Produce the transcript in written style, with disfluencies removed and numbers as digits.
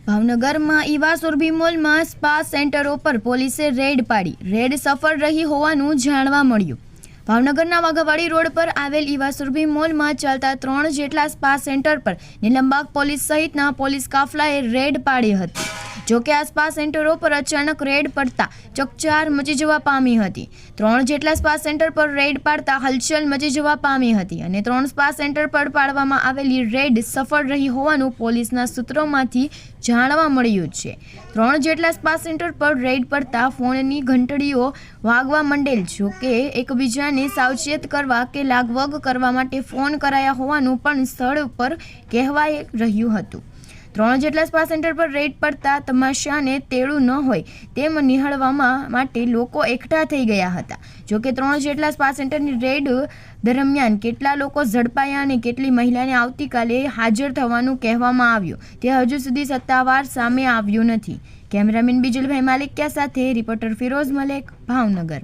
ભાવનગરમાં ઈવા સુરભી મોલમાં સ્પા સેન્ટરો પર પોલીસે રેડ પાડી. રેડ સફળ રહી હોવાનું જાણવા મળ્યું. ભાવનગરના વાઘાવાડી રોડ પર આવેલ ઈવા સુરભી મોલમાં ચાલતા 3 જેટલા સ્પા સેન્ટર પર નીલમબાગ પોલીસ સહિતના પોલીસ કાફલાએ રેડ પાડી હતી. જોકે આ સ્પા સેન્ટરો પર અચાનક રેડ પડતા ચકચાર મચી જવા પામી હતી. 3 જેટલા સ્પા સેન્ટર પર રેડ પાડતા હલચલ મચી જવા પામી હતી અને 3 સ્પા સેન્ટર પર પાડવામાં આવેલી રેડ સફળ રહી હોવાનું પોલીસના સૂત્રોમાંથી જાણવા મળ્યું છે. 3 જેટલા સ્પા સેન્ટર પર રેડ પડતા ફોનની ઘંટડીઓ વાગવા માંડેલ. જોકે એકબીજાને સાવચેત કરવા કે લાગવગ કરવા માટે ફોન કરાયા હોવાનું પણ સ્થળ પર કહેવાઈ રહ્યું હતું. 3 જેટલા સ્પા સેન્ટર પર રેડ પડતા તમાશાને તેડું ન હોય તેમ નિહાળવા માટે લોકો એકઠા થઈ ગયા હતા. જોકે 3 જેટલા સ્પા સેન્ટરની રેડ દરમિયાન કેટલા લોકો ઝડપાયા અને કેટલી મહિલાને આવતીકાલે હાજર થવાનું કહેવામાં આવ્યું તે હજુ સુધી સત્તાવાર સામે આવ્યું નથી. કેમેરામેન બીજલભાઈ માલિકિયા સાથે રિપોર્ટર ફિરોઝ મલેક, ભાવનગર.